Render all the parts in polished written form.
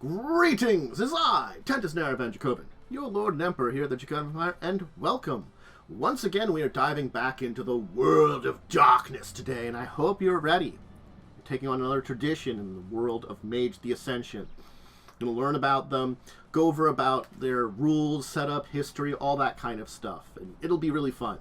Greetings! Is I, Tentus Naravan Dracovin, your Lord and Emperor here at the Dracovin Empire, and welcome. Once again, we are diving back into the world of darkness today, and I hope you're ready. We're taking on another tradition in the world of Mage The Ascension. We're going to learn about them, go over about their rules, setup, history, all that kind of stuff, and it'll be really fun.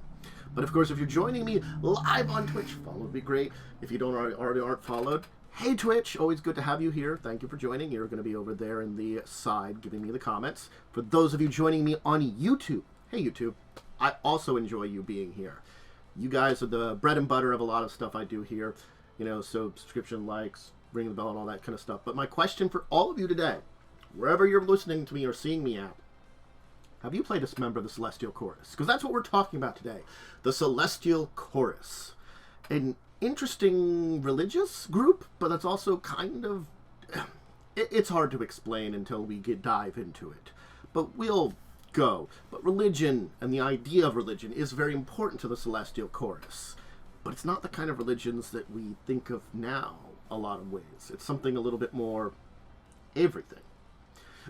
But of course, if you're joining me live on Twitch, follow would be great. If you don't already aren't followed, hey Twitch, always good to have you here. Thank you for joining. You're going to be over there in the side giving me the comments. For those of you joining me on YouTube, hey YouTube, I also enjoy you being here. You guys are the bread and butter of a lot of stuff I do here. You know, so subscription, likes, ring the bell, and all that kind of stuff. But my question for all of you today, wherever you're listening to me or seeing me at, have you played a member of the Celestial Chorus? Because that's what we're talking about today. The Celestial Chorus. An interesting religious group, but that's also kind of... It's hard to explain until we dive into it. But we'll go. But religion and the idea of religion is very important to the Celestial Chorus. But it's not the kind of religions that we think of now, a lot of ways. It's something a little bit more everything.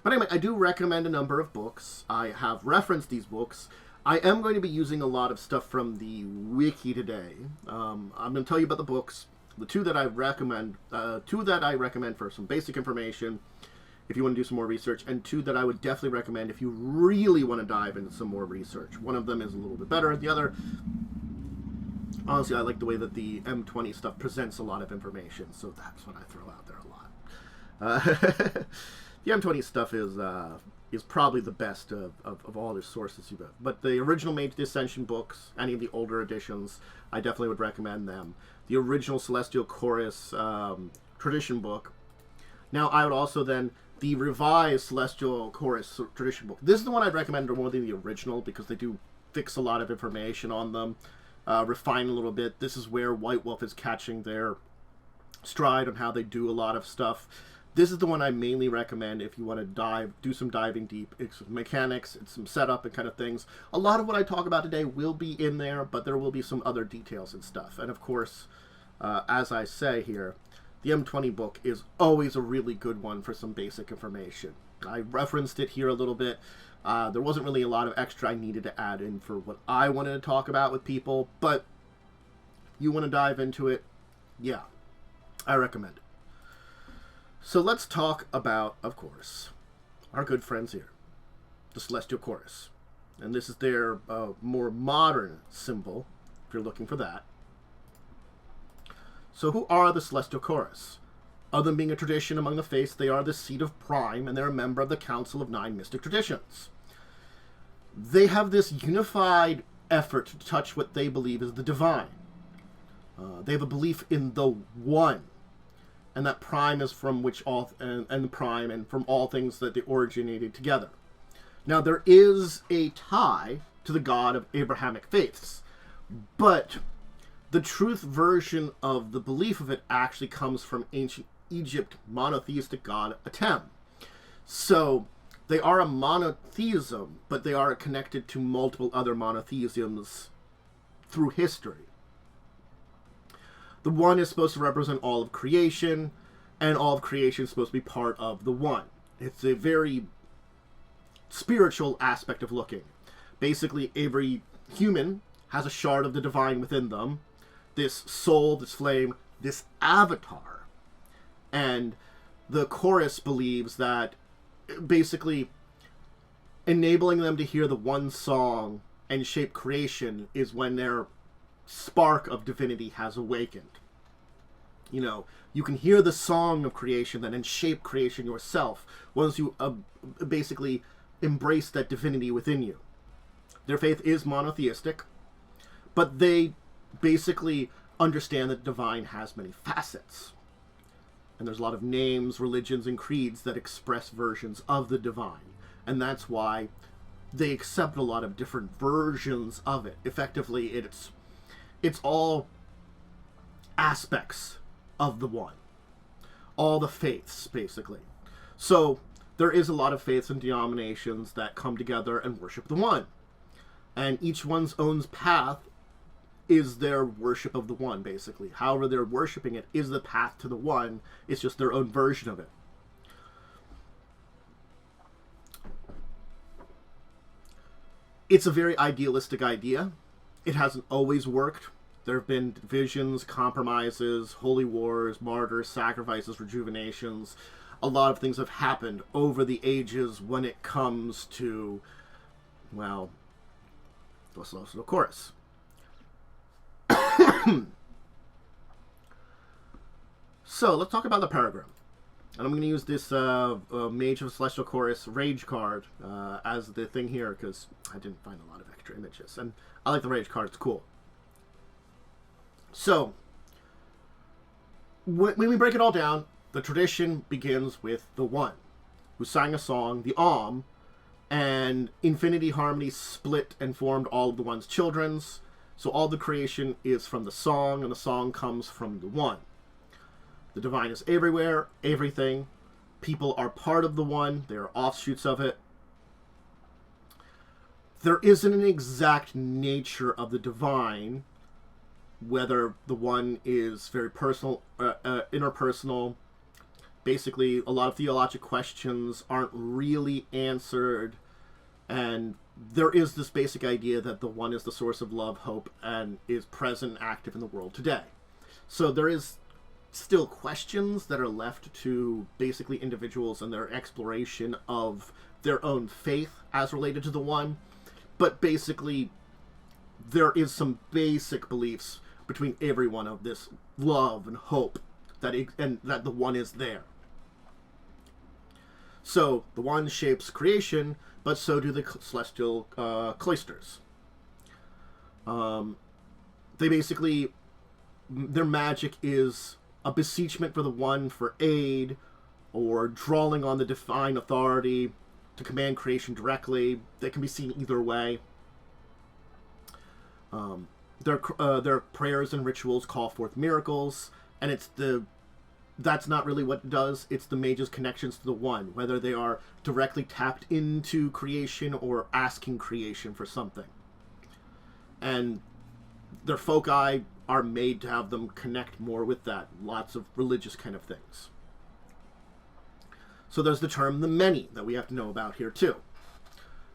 But anyway, I do recommend a number of books. I have referenced these books. I am going to be using a lot of stuff from the wiki today. I'm going to tell you about the books, the two that I recommend for some basic information, if you want to do some more research, and two that I would definitely recommend if you really want to dive into some more research. One of them is a little bit better. The other, honestly, I like the way that the M20 stuff presents a lot of information, so that's what I throw out there a lot. The M20 stuff is probably the best of all the sources you've got. But the original Mage The Ascension books, any of the older editions, I definitely would recommend them. The original Celestial Chorus tradition book. Now, I would also then, the revised Celestial Chorus tradition book. This is the one I'd recommend more than the original because they do fix a lot of information on them, refine a little bit. This is where White Wolf is catching their stride on how they do a lot of stuff. This is the one I mainly recommend if you want to do some diving deep. It's mechanics, it's some setup and kind of things. A lot of what I talk about today will be in there, but there will be some other details and stuff. And of course, as I say here, the M20 book is always a really good one for some basic information. I referenced it here a little bit. There wasn't really a lot of extra I needed to add in for what I wanted to talk about with people, but you want to dive into it, yeah, I recommend it. So let's talk about, of course, our good friends here, the Celestial Chorus. And this is their more modern symbol, if you're looking for that. So who are the Celestial Chorus? Other than being a tradition among the faiths, they are the seat of Prime, and they're a member of the Council of Nine Mystic Traditions. They have this unified effort to touch what they believe is the divine. They have a belief in the One. And that Prime is from which all, and the Prime, and from all things that they originated together. Now, there is a tie to the God of Abrahamic faiths, but the truth version of the belief of it actually comes from ancient Egypt monotheistic god Atem. So, they are a monotheism, but they are connected to multiple other monotheisms through history. The One is supposed to represent all of creation, and all of creation is supposed to be part of the One. It's a very spiritual aspect of looking. Basically, every human has a shard of the divine within them, this soul, this flame, this avatar. And the chorus believes that basically enabling them to hear the one song and shape creation is when their spark of divinity has awakened. You know, you can hear the song of creation then and shape creation yourself once you basically embrace that divinity within you. Their faith is monotheistic, but they basically understand that divine has many facets. And there's a lot of names, religions, and creeds that express versions of the divine. And that's why they accept a lot of different versions of it. Effectively, it's all aspects of the One. All the faiths, basically. So, there is a lot of faiths and denominations that come together and worship the One. And each one's own path is their worship of the One, basically. However they're worshiping it is the path to the One. It's just their own version of it. It's a very idealistic idea. It hasn't always worked. There have been divisions, compromises, holy wars, martyrs, sacrifices, rejuvenations. A lot of things have happened over the ages when it comes to, well, the Celestial Chorus. So, let's talk about the paragram. And I'm going to use this Mage of the Celestial Chorus Rage card as the thing here, because I didn't find a lot of extra images. And I like the Rage card, it's cool. So, when we break it all down, the tradition begins with the One, who sang a song, the Om, and Infinity Harmony split and formed all of the One's children's. So all the creation is from the song, and the song comes from the One. The divine is everywhere, everything. People are part of the One. They are offshoots of it. There isn't an exact nature of the divine, whether the One is very personal, interpersonal. Basically, a lot of theologic questions aren't really answered, and there is this basic idea that the One is the source of love, hope, and is present and active in the world today. So there is still questions that are left to basically individuals and their exploration of their own faith as related to the One. But basically, there is some basic beliefs between everyone of this love and hope and that the One is there. So the One shapes creation, but so do the celestial cloisters. They basically, their magic is a beseechment for the One for aid, or drawing on the divine authority to command creation directly. They can be seen either way. Their prayers and rituals call forth miracles, and that's not really what it does. It's the mage's connections to the One, whether they are directly tapped into creation or asking creation for something. And their foci are made to have them connect more with that. Lots of religious kind of things. So there's the term the many that we have to know about here too.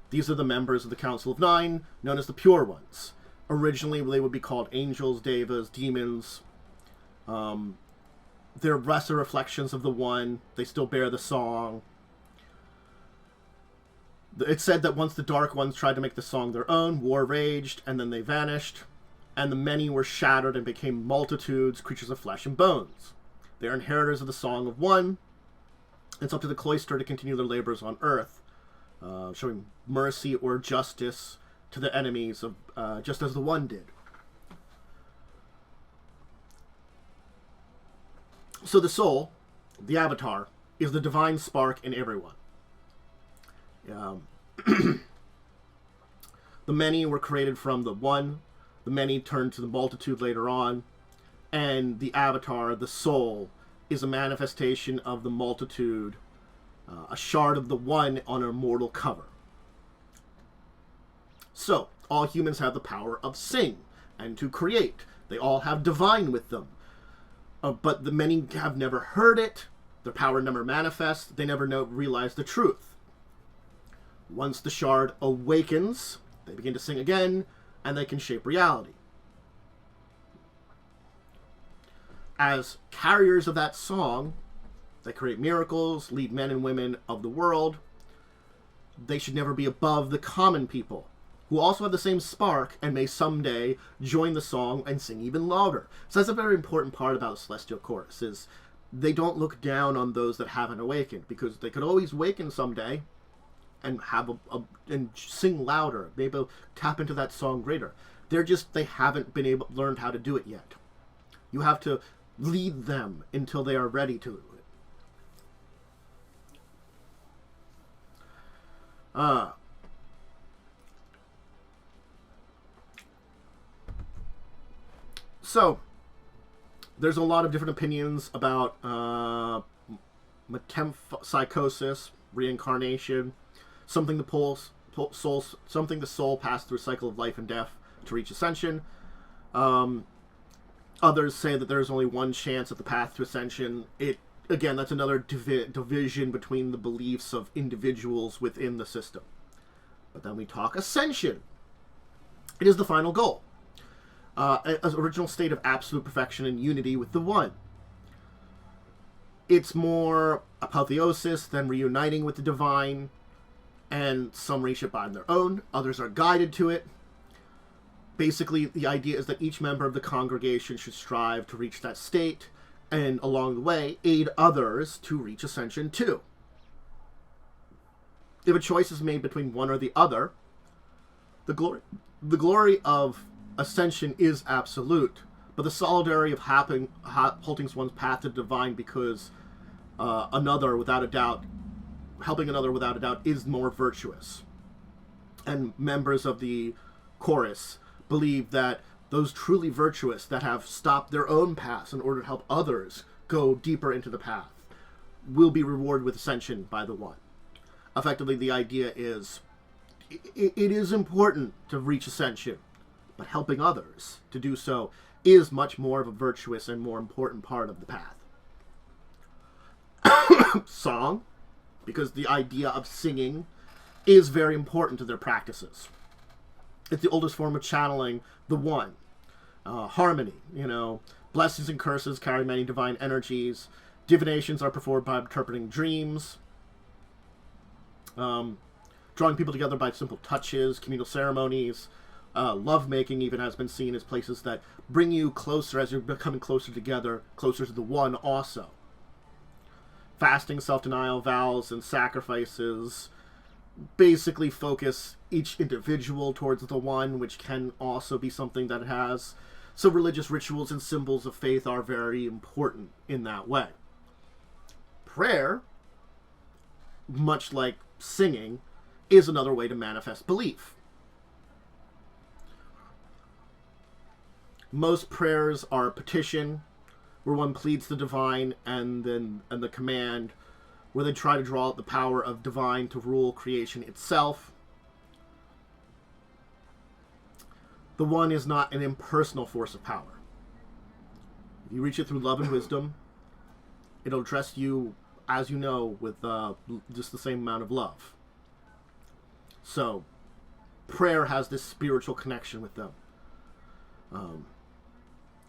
These are the members of the Council of Nine, known as the Pure Ones. Originally, they would be called angels, devas, demons. They're lesser reflections of the One. They still bear the song. It's said that once the Dark Ones tried to make the song their own, war raged, and then they vanished, and the many were shattered and became multitudes, creatures of flesh and bones. They are inheritors of the Song of One. It's up to the cloister to continue their labors on earth, showing mercy or justice to the enemies, of just as the One did. So the soul, the avatar, is the divine spark in everyone. The many were created from the One. The many turned to the multitude later on. And the avatar, the soul, is a manifestation of the multitude, a shard of the One on a mortal cover. So, all humans have the power of sing and to create. They all have divine with them. But the many have never heard it. Their power never manifests. They never realize the truth. Once the shard awakens, they begin to sing again, and they can shape reality. As carriers of that song, they create miracles, lead men and women of the world. They should never be above the common people, who also have the same spark and may someday join the song and sing even louder. So that's a very important part about the Celestial Chorus, is they don't look down on those that haven't awakened, because they could always awaken someday and have and sing louder, maybe tap into that song greater. They haven't learned how to do it yet. You have to lead them until they are ready to do it. So, there's a lot of different opinions about metempsychosis, reincarnation, something the soul passed through a cycle of life and death to reach ascension. Others say that there's only one chance at the path to ascension. Again, that's another division between the beliefs of individuals within the system. But then we talk ascension. It is the final goal. An original state of absolute perfection and unity with the One. It's more apotheosis than reuniting with the divine, and some reach it by their own, others are guided to it. Basically, the idea is that each member of the congregation should strive to reach that state, and along the way, aid others to reach ascension too. If a choice is made between one or the other, the glory of ascension is absolute, but the solidarity of holding one's path to divine because helping another without a doubt is more virtuous. And members of the chorus believe that those truly virtuous that have stopped their own paths in order to help others go deeper into the path will be rewarded with ascension by the One. Effectively, the idea is it is important to reach ascension, but helping others to do so is much more of a virtuous and more important part of the path. Song, because the idea of singing is very important to their practices. It's the oldest form of channeling the One. Harmony, blessings and curses carry many divine energies. Divinations are performed by interpreting dreams. Drawing people together by simple touches, communal ceremonies. Lovemaking even has been seen as places that bring you closer as you're becoming closer together, closer to the One also. Fasting, self-denial, vows, and sacrifices basically focus each individual towards the One, which can also be something that it has. So religious rituals and symbols of faith are very important in that way. Prayer, much like singing, is another way to manifest belief. Most prayers are a petition, where one pleads the divine, and the command, where they try to draw out the power of divine to rule creation itself. The One is not an impersonal force of power. If you reach it through love and wisdom, it'll address you, as you know, with just the same amount of love. So, prayer has this spiritual connection with them.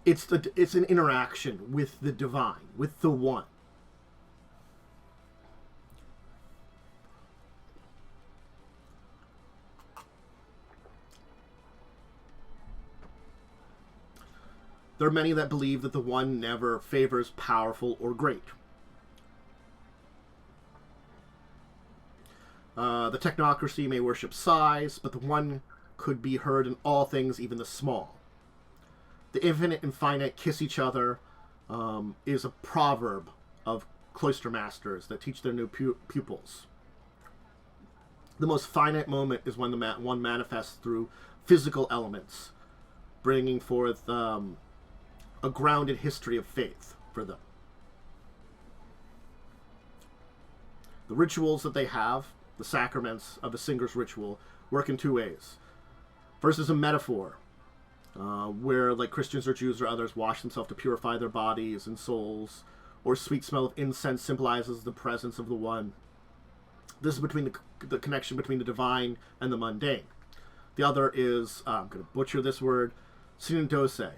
It's an interaction with the divine, with the One. There are many that believe that the One never favors powerful or great. The technocracy may worship size, but the One could be heard in all things, even the small. The infinite and finite kiss each other is a proverb of cloister masters that teach their new pupils. The most finite moment is when the One manifests through physical elements, bringing forth a grounded history of faith for them. The rituals that they have, the sacraments of the singer's ritual, work in two ways. First is a metaphor, where, like Christians or Jews or others, wash themselves to purify their bodies and souls, or sweet smell of incense symbolizes the presence of the One. This is between the connection between the divine and the mundane. The other is, I'm going to butcher this word, synodose.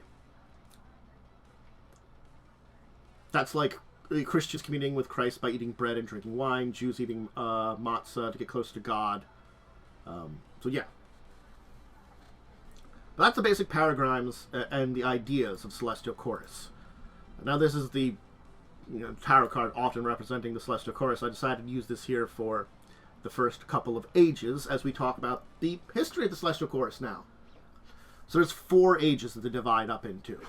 That's like Christians communing with Christ by eating bread and drinking wine, Jews eating matzah to get closer to God. So yeah. But that's the basic paradigms and the ideas of Celestial Chorus. Now this is the tarot card often representing the Celestial Chorus. I decided to use this here for the first couple of ages as we talk about the history of the Celestial Chorus now. So there's 4 ages that they divide up into.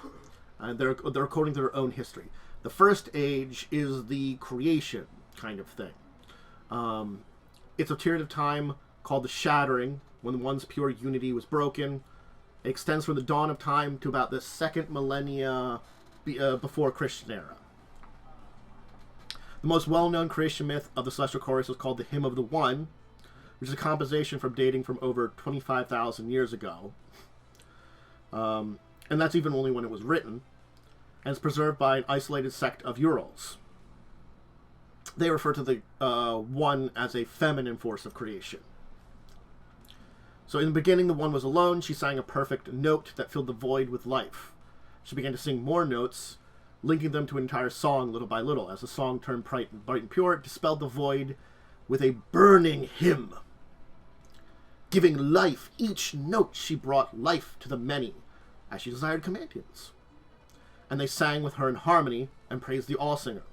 And they're according to their own history. The first age is the creation kind of thing. It's a period of time called the Shattering, when one's pure unity was broken. It extends from the dawn of time to about the 2nd millennia before Christian era. The most well-known creation myth of the Celestial Chorus is called the Hymn of the One, which is a composition dating from over 25,000 years ago. And that's even only when it was written. And it's preserved by an isolated sect of Urals. They refer to the One as a feminine force of creation. So in the beginning, the one was alone. She sang a perfect note that filled the void with life. She began to sing more notes, linking them to an entire song little by little. As the song turned bright and pure, it dispelled the void with a burning hymn. Giving life, each note she brought life to the many, as she desired companions. And they sang with her in harmony and praised the All-Singer.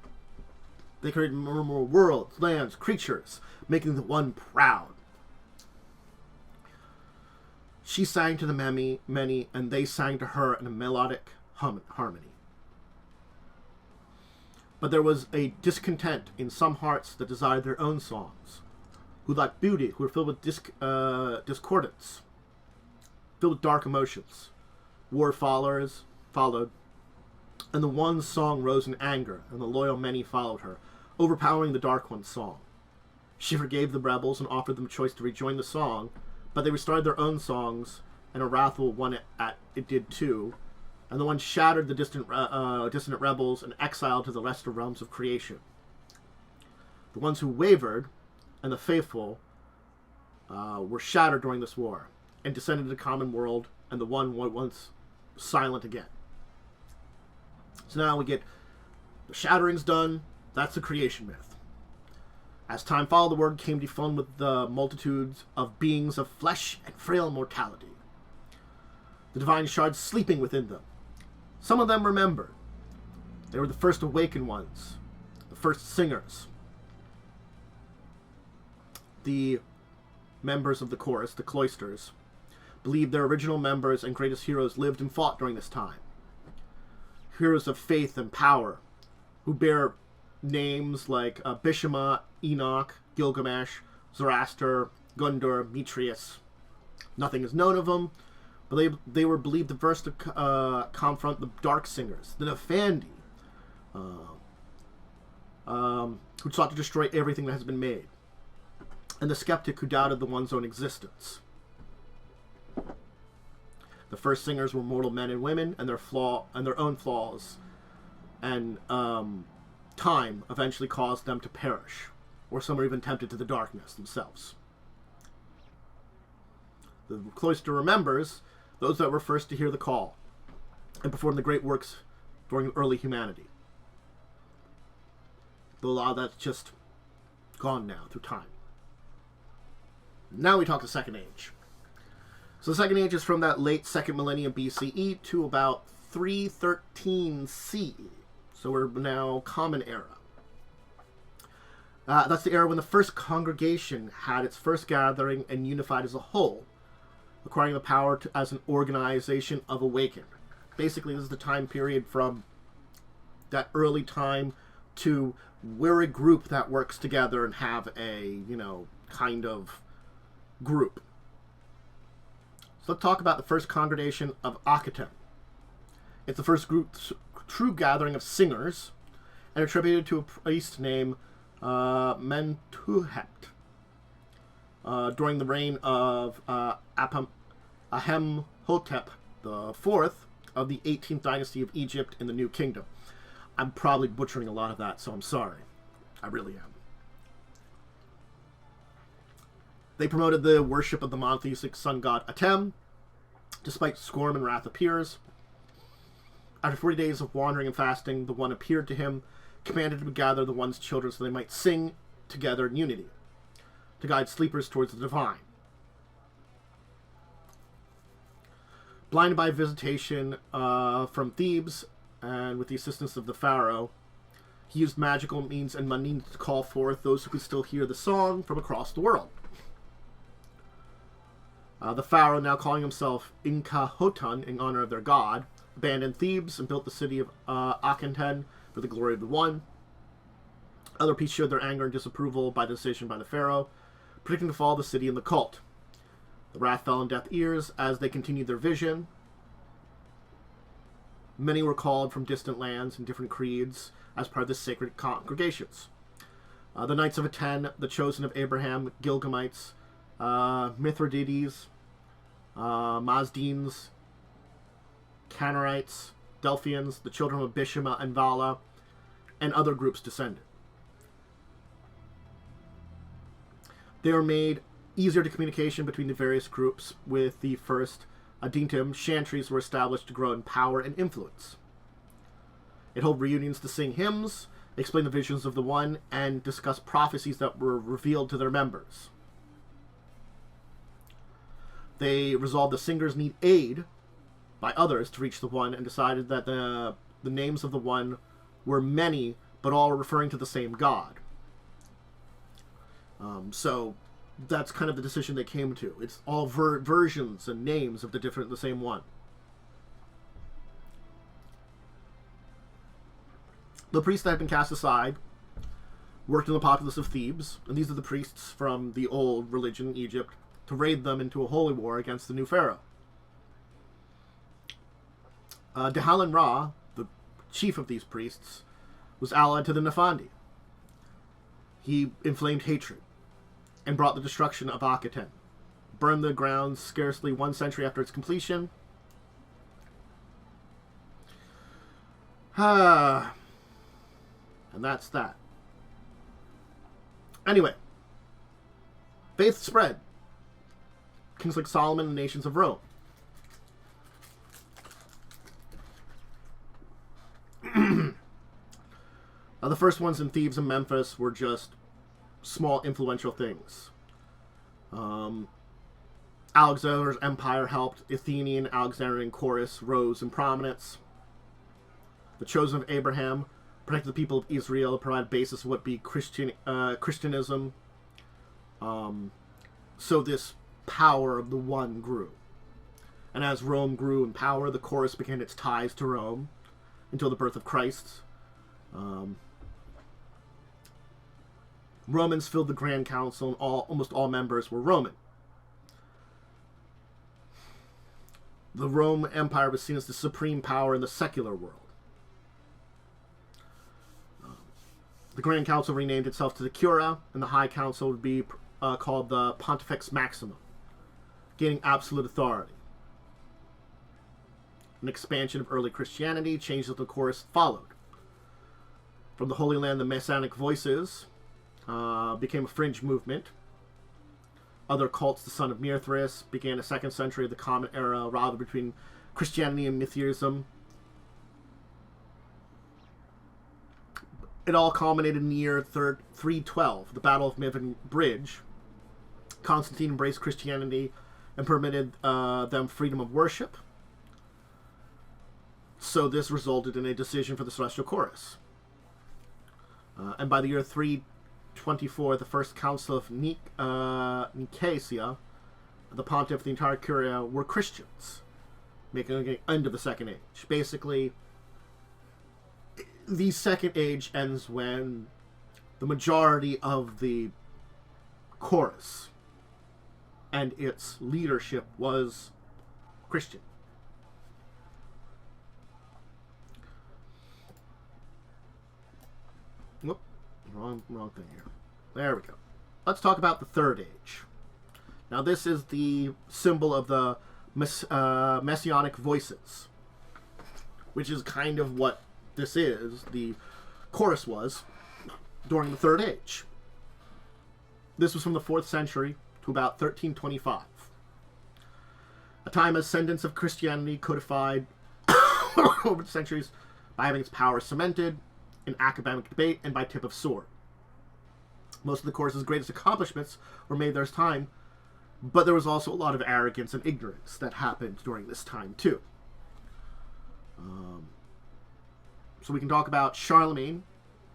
They created more worlds, lands, creatures, making the one proud. She sang to the many, and they sang to her in a melodic harmony. But there was a discontent in some hearts that desired their own songs, who lacked beauty, who were filled with discordance, filled with dark emotions. War followed, and the one's song rose in anger, and the loyal many followed her, overpowering the Dark One's song. She forgave the rebels and offered them choice to rejoin the song, but they restarted their own songs, and a wrathful one it did too, and the one shattered the distant rebels and exiled to the lesser realms of creation. The ones who wavered, and the faithful, were shattered during this war, and descended to the common world, and the one once silent again. So now we get the shattering's done. That's the creation myth. As time followed, the word came to fill with the multitudes of beings of flesh and frail mortality. The divine shards sleeping within them. Some of them remembered. They were the first awakened ones, the first singers. The members of the chorus, the cloisters, believed their original members and greatest heroes lived and fought during this time. Heroes of faith and power, who bear names like Bishama, Enoch, Gilgamesh, Zoroaster, Gundur, Metreus. Nothing is known of them, but they were believed the first to confront the Dark Singers, the Nefandi, who sought to destroy everything that has been made, and the skeptic who doubted the one's own existence. The first singers were mortal men and women, and their own flaws, and time eventually caused them to perish, or some were even tempted to the darkness themselves. The cloister remembers those that were first to hear the call and perform the great works during early humanity. Though a lot of that's just gone now through time. Now we talk the Second Age. So the Second Age is from that late 2nd millennium BCE to about 313 CE. So we're now Common Era. That's the era when the first congregation had its first gathering and unified as a whole, acquiring the power as an organization of awakened. Basically, this is the time period from that early time to we're a group that works together and have a, kind of group. So let's talk about the first congregation of Akhetem. It's the first true gathering of singers, and attributed to a priest named Mentuhep during the reign of Amenhotep IV of the 18th dynasty of Egypt in the New Kingdom. I'm probably butchering a lot of that, so I'm sorry. I really am. They promoted the worship of the monotheistic sun god Atem, despite scorn and wrath appears. After 40 days of wandering and fasting, the one appeared to him, commanded him to gather the one's children so they might sing together in unity, to guide sleepers towards the divine. Blinded by visitation from Thebes, and with the assistance of the pharaoh, he used magical means and money to call forth those who could still hear the song from across the world. The pharaoh, now calling himself Inca-Hotan in honor of their god, abandoned Thebes and built the city of Akhenaten for the glory of the One. Other priests showed their anger and disapproval by the decision by the pharaoh, predicting the fall of the city and the cult. The wrath fell on deaf ears as they continued their vision. Many were called from distant lands and different creeds as part of the sacred congregations. The Knights of Aten, the chosen of Abraham, Gilgamites, Mithridates, Mazdeans, Canarites, Delphians, the children of Bishama and Vala, and other groups descended. They were made easier to communication between the various groups. With the first Adintim, chantries were established to grow in power and influence. It held reunions to sing hymns, explain the visions of the One, and discuss prophecies that were revealed to their members. They resolved the singers need aid by others to reach the One, and decided that the names of the One were many, but all referring to the same God. So that's kind of the decision they came to. It's all versions and names of the same One. The priests that had been cast aside worked in the populace of Thebes, and these are the priests from the old religion in Egypt, to raid them into a holy war against the new pharaoh. Dehalan Ra, the chief of these priests, was allied to the Nefandi. He inflamed hatred and brought the destruction of Akhenaten, burned the grounds scarcely 1 century after its completion. And that's that. Anyway, faith spread. Kings like Solomon and nations of Rome. The first ones in Thebes and Memphis were just small influential things. Alexander's empire helped. Athenian, Alexandrian chorus rose in prominence. The chosen of Abraham protected the people of Israel, provided basis of what be Christianism. So this power of the One grew. And as Rome grew in power, the chorus began its ties to Rome until the birth of Christ. Romans filled the Grand Council, and almost all members were Roman. The Roman Empire was seen as the supreme power in the secular world. The Grand Council renamed itself to the Cura, and the High Council would be called the Pontifex Maximum, gaining absolute authority. An expansion of early Christianity, changes of the chorus followed. From the Holy Land, the Messianic voices became a fringe movement. Other cults, the son of Mithras, began a 2nd century of the Common Era, rather between Christianity and Mithraism. It all culminated in the year 312, the Battle of Mivan Bridge. Constantine embraced Christianity and permitted them freedom of worship. So this resulted in a decision for the Celestial Chorus. And by the year 324, the First Council of Nicaea, the Pontiff, the entire Curia, were Christians, making an end of the Second Age. Basically, the Second Age ends when the majority of the chorus and its leadership was Christian. Whoop, wrong thing here. There we go. Let's talk about the Third Age. Now this is the symbol of the Messianic voices, which is kind of what this is, the chorus was, during the Third Age. This was from the 4th century to about 1325. A time of ascendance of Christianity codified over the centuries by having its power cemented in academic debate and by tip of sword. Most of the chorus's greatest accomplishments were made this time, but there was also a lot of arrogance and ignorance that happened during this time too. So we can talk about Charlemagne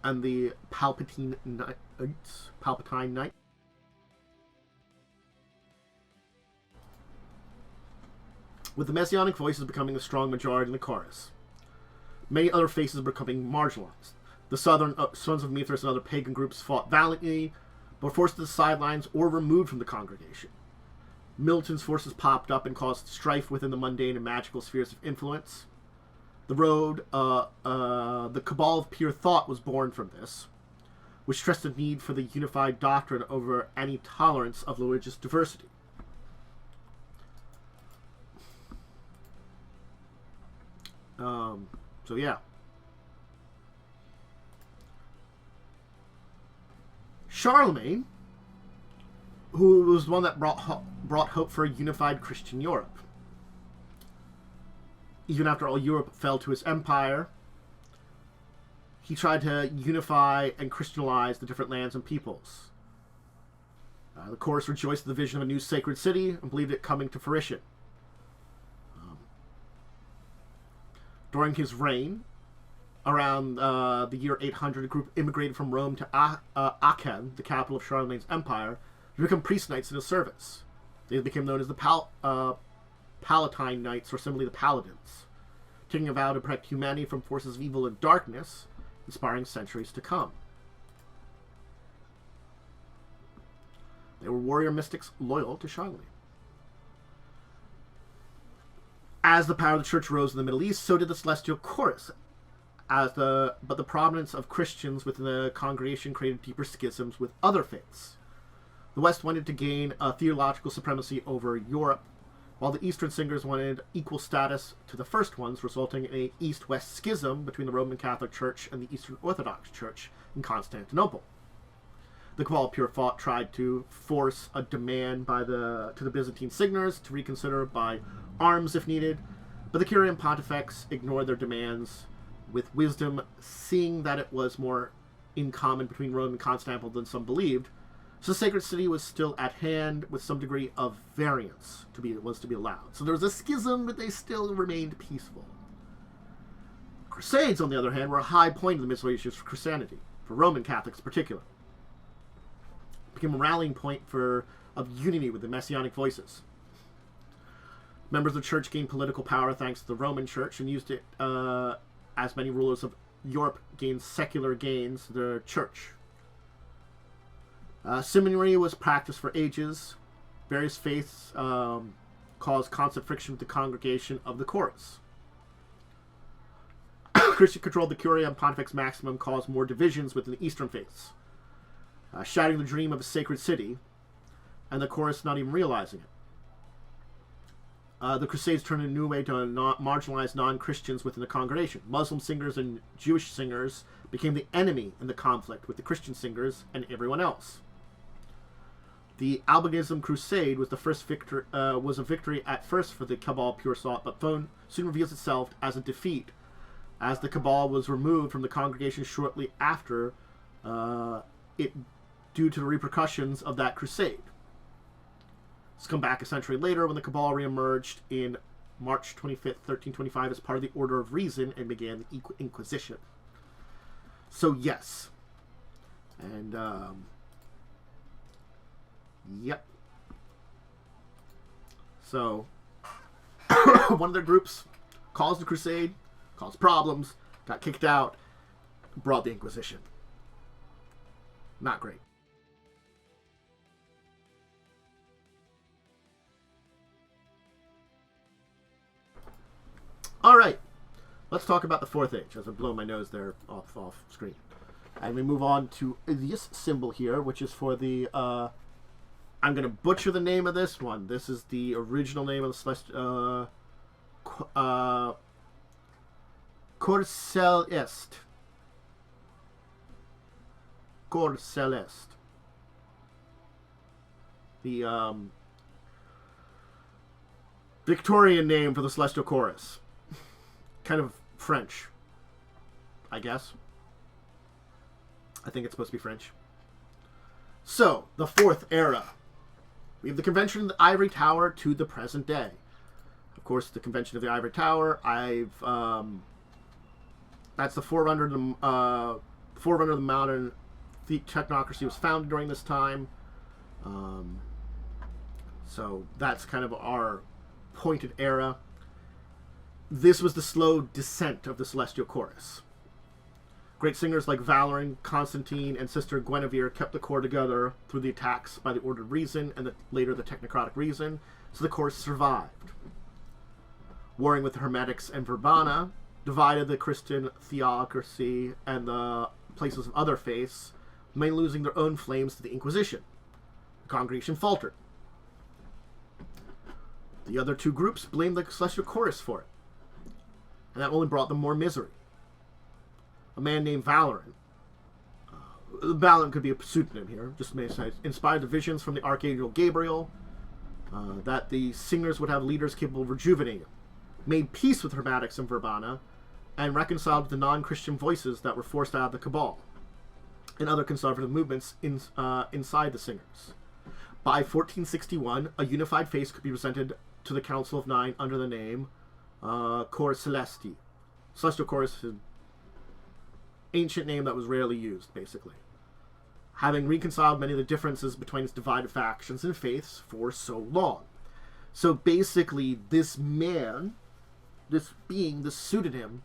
and the Palpatine Knight. With the Messianic voices becoming a strong majority in the chorus, many other faces were becoming marginalized. The southern Sons of Mithras and other pagan groups fought valiantly, but were forced to the sidelines or removed from the congregation. Milton's forces popped up and caused strife within the mundane and magical spheres of influence. The Cabal of Pure Thought was born from this, which stressed the need for the unified doctrine over any tolerance of religious diversity. So yeah. Charlemagne who was one that brought hope for a unified Christian Europe. Even after all Europe fell to his empire, he tried to unify and Christianize the different lands and peoples. The chorus rejoiced in the vision of a new sacred city and believed it coming to fruition. During his reign, around the year 800, a group immigrated from Rome to Aachen, the capital of Charlemagne's empire, to become priest knights in his service. They became known as the Palatine Knights, or simply the Paladins, taking a vow to protect humanity from forces of evil and darkness, inspiring centuries to come. They were warrior mystics loyal to Charlemagne. As the power of the church rose in the Middle East, so did the celestial chorus. But the prominence of Christians within the congregation created deeper schisms with other faiths. The West wanted to gain a theological supremacy over Europe, while the Eastern singers wanted equal status to the first ones, resulting in an East-West schism between the Roman Catholic Church and the Eastern Orthodox Church in Constantinople. The Cabal Pure Thought tried to force a demand to the Byzantine singers to reconsider by arms if needed, but the Curian Pontifex ignored their demands with wisdom, seeing that it was more in common between Rome and Constantinople than some believed. So the sacred city was still at hand, with some degree of variance to be allowed. So there was a schism, but they still remained peaceful. Crusades, on the other hand, were a high point of the Middle Ages for Christianity, for Roman Catholics in particular. It became a rallying point of unity with the Messianic voices. Members of the church gained political power thanks to the Roman Church and used it as many rulers of Europe gained secular gains to their church. Seminary was practiced for ages. Various faiths caused constant friction with the congregation of the chorus. Christian control of the Curia and Pontifex Maximum caused more divisions within the Eastern faiths, shattering the dream of a sacred city, and the chorus not even realizing it. The Crusades turned a new way to marginalize non-Christians within the congregation. Muslim singers and Jewish singers became the enemy in the conflict with the Christian singers and everyone else. The Albinism Crusade was a victory at first for the Cabal Pure Thought, but soon reveals itself as a defeat, as the Cabal was removed from the congregation shortly after it, due to the repercussions of that crusade. Let's come back a century later when the Cabal reemerged in March 25th, 1325 as part of the Order of Reason and began the Inquisition. So yes. And, yep. So, one of their groups caused the crusade, caused problems, got kicked out, brought the Inquisition. Not great. All right, let's talk about the Fourth Age, as I blow my nose there off screen. And we move on to this symbol here, which is for the, I'm going to butcher the name of this one. This is the original name of the Celestial, Corcelest. Corcelest. The, Victorian name for the Celestial Chorus. Kind of French, I guess. I think it's supposed to be French. So, the Fourth Era. We have the Convention of the Ivory Tower to the present day. Of course, the Convention of the Ivory Tower, that's the forerunner of the modern technocracy was founded during this time. So, that's kind of our pointed era. This was the slow descent of the Celestial Chorus. Great singers like Valerian, Constantine, and Sister Guinevere kept the corps together through the attacks by the Order of Reason and later the Technocratic Reason, so the chorus survived. Warring with the Hermetics and Verbana divided the Christian theocracy and the places of other faiths, mainly losing their own flames to the Inquisition. The congregation faltered. The other two groups blamed the Celestial Chorus for it, and that only brought them more misery. A man named Valerian, the Balan could be a pseudonym here, just may say, inspired the visions from the Archangel Gabriel, that the singers would have leaders capable of rejuvenating, made peace with Hermetics and Verbana, and reconciled the non-Christian voices that were forced out of the Cabal and other conservative movements inside the singers. By 1461, a unified face could be presented to the Council of Nine under the name Chorus Celesti. Celestial Chorus is an ancient name that was rarely used, basically, having reconciled many of the differences between its divided factions and faiths for so long. So basically, this man, this being, this pseudonym,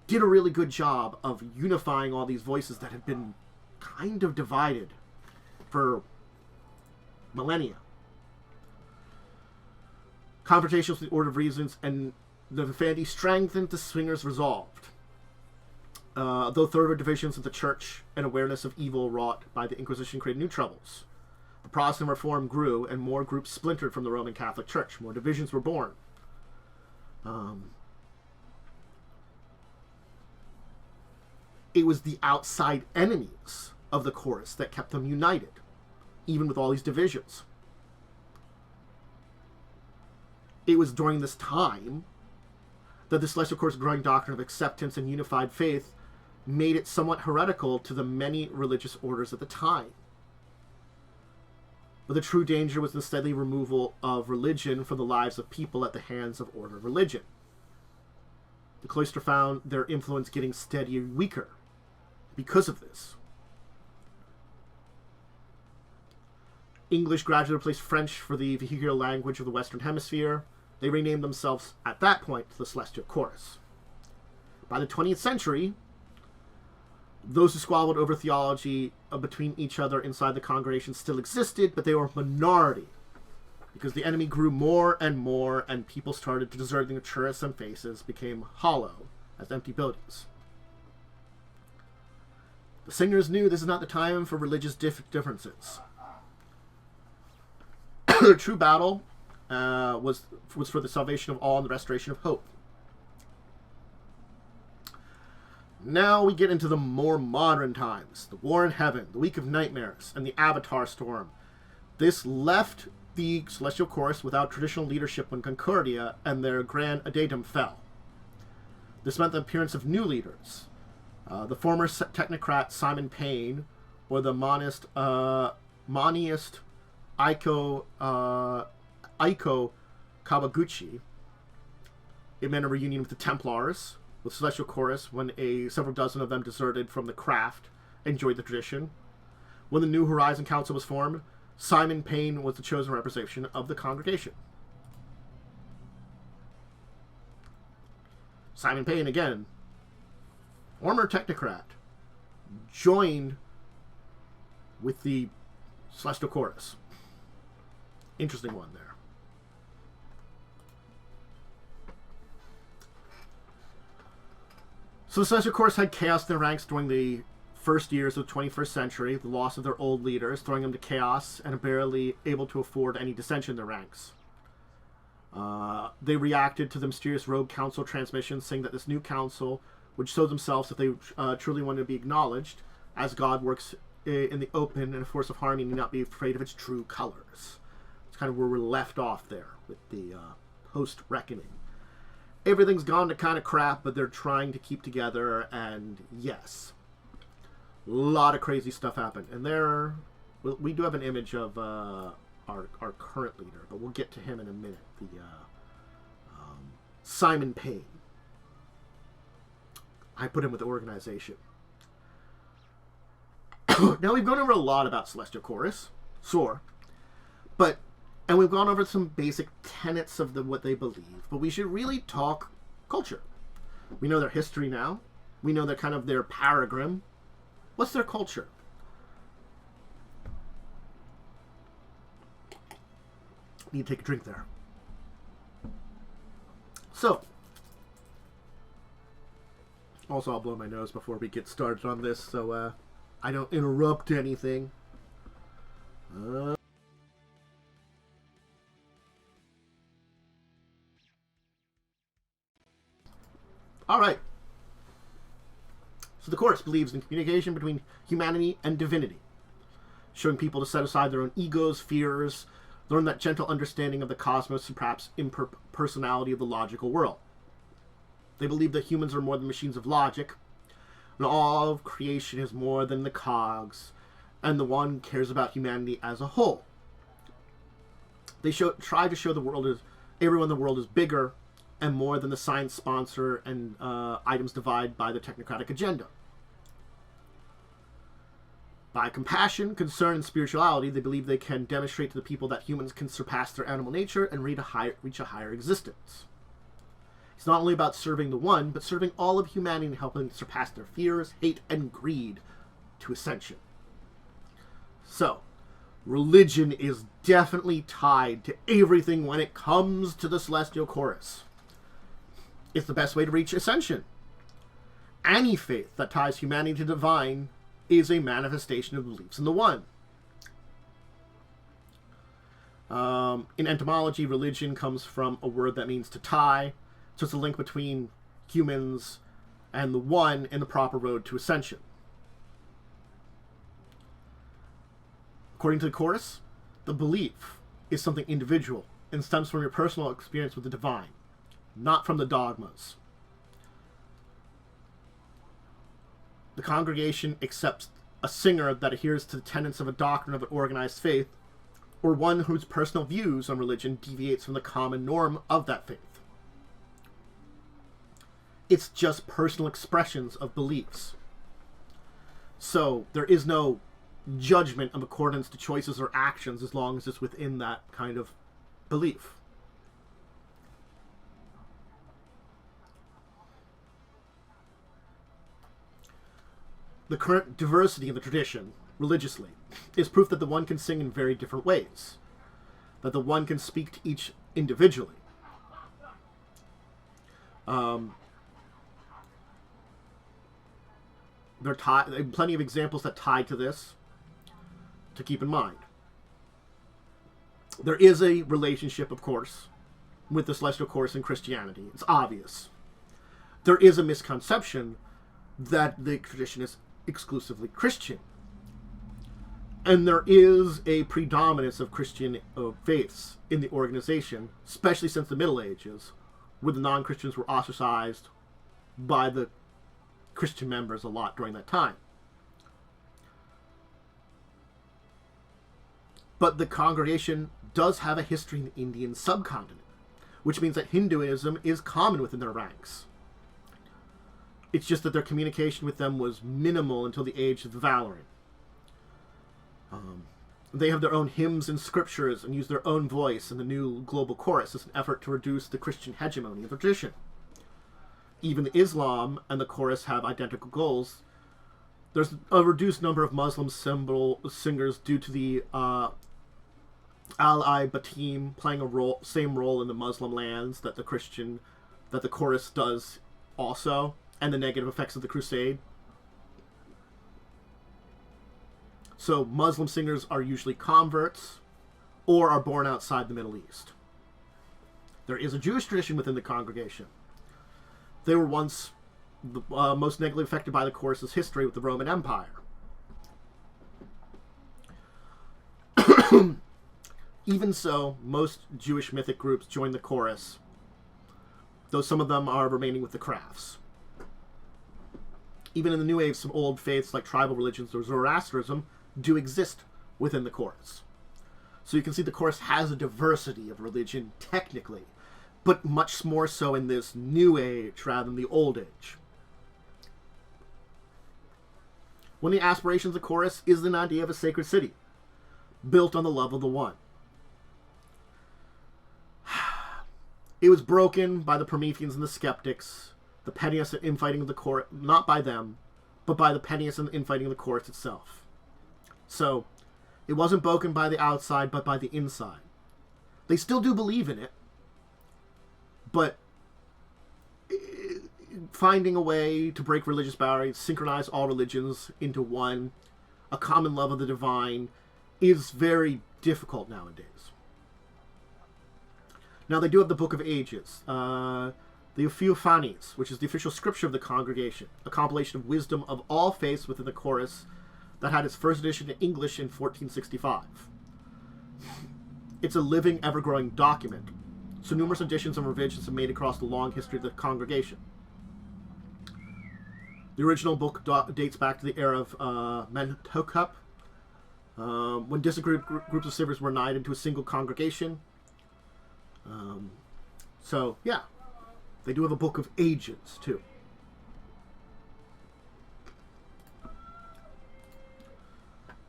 did a really good job of unifying all these voices that had been kind of divided for millennia. Confrontations with the Order of Reasons and the Vivandi strengthened the Swingers' resolve. Though thorough divisions of the Church and awareness of evil wrought by the Inquisition created new troubles. The Protestant Reform grew, and more groups splintered from the Roman Catholic Church. More divisions were born. It was the outside enemies of the Chorus that kept them united, even with all these divisions. It was during this time that the Celestial Chorus' growing doctrine of acceptance and unified faith made it somewhat heretical to the many religious orders at the time. But the true danger was the steady removal of religion from the lives of people at the hands of order religion. The cloister found their influence getting steadily weaker because of this. English gradually replaced French for the vehicular language of the Western Hemisphere. They renamed themselves, at that point, the Celestial Chorus. By the 20th century, those who squabbled over theology between each other inside the congregation still existed, but they were a minority, because the enemy grew more, and people started to desert the churches and faces became hollow as empty buildings. The singers knew this is not the time for religious differences. The true battle was for the salvation of all and the restoration of hope. Now we get into the more modern times. The War in Heaven, the Week of Nightmares, and the Avatar Storm. This left the Celestial Chorus without traditional leadership when Concordia and their Grand Addendum fell. This meant the appearance of new leaders. The former technocrat Simon Payne, or the monist Aiko Kawaguchi. It meant a reunion with the Templars, with Celestial Chorus, when several dozen of them deserted from the craft and joined the tradition. When the New Horizon Council was formed, Simon Payne was the chosen representation of the congregation. Simon Payne, again, former technocrat, joined with the Celestial Chorus. Interesting one there. So the Celestial Chorus had chaos in their ranks during the first years of the 21st century, the loss of their old leaders, throwing them to chaos and barely able to afford any dissension in their ranks. They reacted to the mysterious rogue council transmission, saying that this new council would show themselves if they truly wanted to be acknowledged, as God works in the open and a force of harmony, and not be afraid of its true colors. It's kind of where we're left off there with the post-reckoning. Everything's gone to kind of crap, but they're trying to keep together, and yes, a lot of crazy stuff happened. And we do have an image of our current leader, but we'll get to him in a minute. The Simon Payne. I put him with the organization. Now we've gone over a lot about Celestial Chorus, and we've gone over some basic tenets of what they believe, but we should really talk culture. We know their history now. We know their paradigm. What's their culture? Need to take a drink there. So, also I'll blow my nose before we get started on this, so I don't interrupt anything. Alright. So the chorus believes in communication between humanity and divinity, showing people to set aside their own egos, fears, learn that gentle understanding of the cosmos and perhaps impersonality of the logical world. They believe that humans are more than machines of logic, and all of creation is more than the cogs, and the one cares about humanity as a whole. They try to show everyone in the world is bigger and more than the science sponsor and items divide by the technocratic agenda. By compassion, concern, and spirituality, they believe they can demonstrate to the people that humans can surpass their animal nature and reach a higher existence. It's not only about serving the one, but serving all of humanity and helping surpass their fears, hate, and greed to ascension. So, religion is definitely tied to everything when it comes to the Celestial Chorus. It's the best way to reach ascension. Any faith that ties humanity to divine is a manifestation of beliefs in the one. In etymology, religion comes from a word that means to tie, so it's a link between humans and the one in the proper road to ascension. According to the chorus, the belief is something individual and stems from your personal experience with the divine, not from the dogmas. The congregation accepts a singer that adheres to the tenets of a doctrine of an organized faith, or one whose personal views on religion deviates from the common norm of that faith. It's just personal expressions of beliefs. So there is no judgment of accordance to choices or actions as long as it's within that kind of belief. The current diversity in the tradition, religiously, is proof that the one can sing in very different ways, that the one can speak to each individually. There are plenty of examples that tie to this to keep in mind. There is a relationship, of course, with the Celestial Chorus and Christianity. It's obvious. There is a misconception that the tradition is exclusively Christian. And there is a predominance of Christian faiths in the organization, especially since the Middle Ages, where the non-Christians were ostracized by the Christian members a lot during that time. But the congregation does have a history in the Indian subcontinent, which means that Hinduism is common within their ranks. It's just that their communication with them was minimal until the age of the Valorant. They have their own hymns and scriptures and use their own voice in the new global chorus as an effort to reduce the Christian hegemony of the tradition. Even Islam and the chorus have identical goals. There's a reduced number of Muslim singers due to the Al-I-Batim playing same role in the Muslim lands that the chorus does also, and the negative effects of the crusade. So Muslim singers are usually converts or are born outside the Middle East. There is a Jewish tradition within the congregation. They were once the most negatively affected by the chorus's history with the Roman Empire. Even so, most Jewish mythic groups join the chorus, though some of them are remaining with the crafts. Even in the New Age, some old faiths like tribal religions or Zoroastrianism do exist within the chorus. So you can see the chorus has a diversity of religion technically, but much more so in this New Age rather than the Old Age. One of the aspirations of the chorus is an idea of a sacred city, built on the love of the one. It was broken by the Prometheans and the skeptics, the pettiness and infighting of the chorus, not by them, but by the pettiness and infighting of the chorus itself. So, it wasn't broken by the outside, but by the inside. They still do believe in it, but finding a way to break religious barriers, synchronize all religions into one, a common love of the divine, is very difficult nowadays. Now, they do have the Book of Ages. The The Theophanes, which is the official scripture of the congregation, a compilation of wisdom of all faiths within the chorus that had its first edition in English in 1465. It's a living, ever-growing document, so numerous additions and revisions have made across the long history of the congregation. The original book dates back to the era of Mentup, when disagreed groups of siblings were united into a single congregation. So, yeah. They do have a book of ages, too.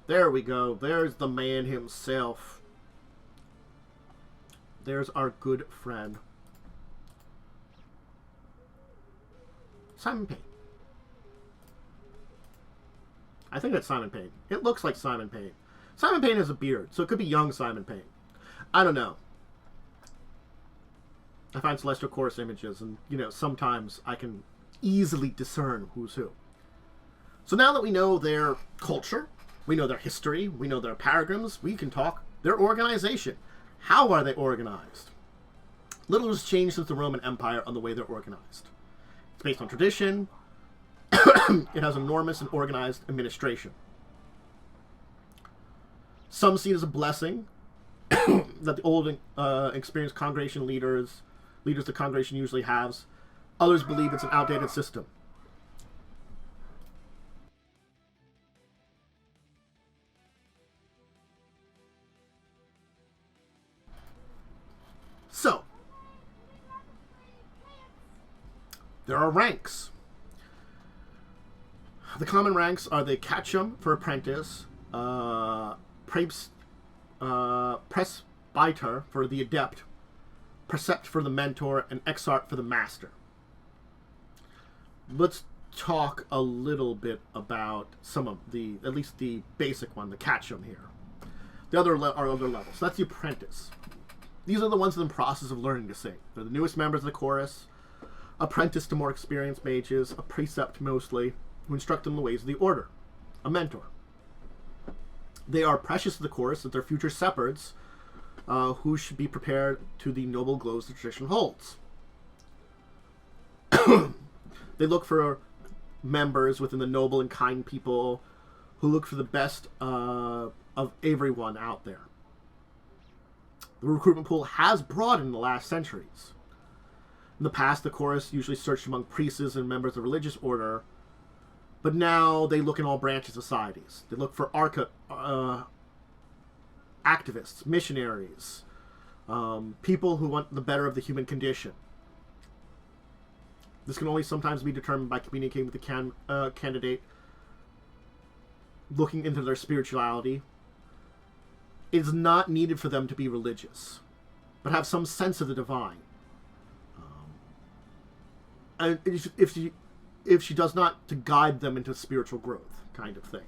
There we go. There's the man himself. There's our good friend. Simon Payne. I think that's Simon Payne. It looks like Simon Payne. Simon Payne has a beard, so it could be young Simon Payne. I don't know. I find Celestial Chorus images, and, sometimes I can easily discern who's who. So now that we know their culture, we know their history, we know their paragrams, we can talk their organization. How are they organized? Little has changed since the Roman Empire on the way they're organized. It's based on tradition. It has enormous and organized administration. Some see it as a blessing that the old, experienced congregation leaders the congregation usually has. Others believe it's an outdated system. So, there are ranks. The common ranks are the catechum for apprentice, presbyter for the adept, precept for the mentor, and exarch for the master. Let's talk a little bit about some of at least the basic one, the catechum here. The other are other levels. So that's the apprentice. These are the ones in the process of learning to sing. They're the newest members of the chorus, apprentice to more experienced mages, a precept mostly, who instruct them in the ways of the order, a mentor. They are precious to the chorus as their future shepherds, who should be prepared to the noble glows the tradition holds. They look for members within the noble and kind people who look for the best of everyone out there. The recruitment pool has broadened in the last centuries. In the past, the chorus usually searched among priests and members of religious order, but now they look in all branches of societies. They look for activists, missionaries, people who want the better of the human condition. This can only sometimes be determined by communicating with the candidate, looking into their spirituality. It is not needed for them to be religious, but have some sense of the divine. And if she does not, to guide them into spiritual growth, kind of thing.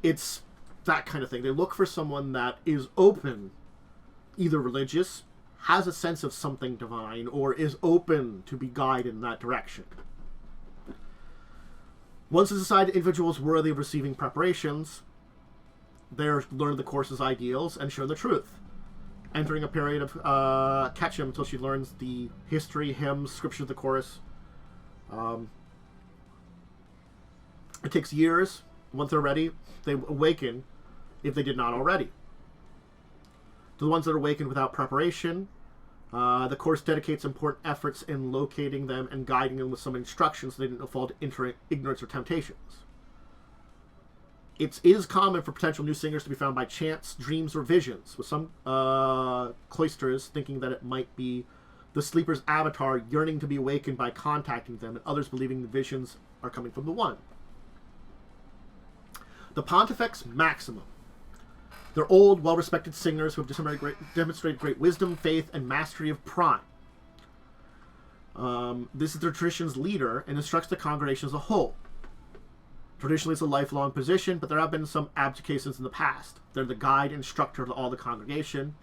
It's that kind of thing. They look for someone that is open, either religious, has a sense of something divine, or is open to be guided in that direction. Once they decide the individual is worthy of receiving preparations, they learn the course's ideals and share the truth, entering a period of catechum until she learns the history, hymns, scripture of the chorus. It takes years. Once they're ready, they awaken, if they did not already. To the ones that are awakened without preparation, the course dedicates important efforts in locating them and guiding them with some instructions so they didn't fall to ignorance or temptations. It is common for potential new singers to be found by chance, dreams, or visions, with some cloisters thinking that it might be the sleeper's avatar yearning to be awakened by contacting them, and others believing the visions are coming from the one. The Pontifex Maximum. They're old, well-respected singers who have demonstrated great wisdom, faith, and mastery of prime. This is their tradition's leader and instructs the congregation as a whole. Traditionally, it's a lifelong position, but there have been some abdications in the past. They're the guide, instructor of all the congregation.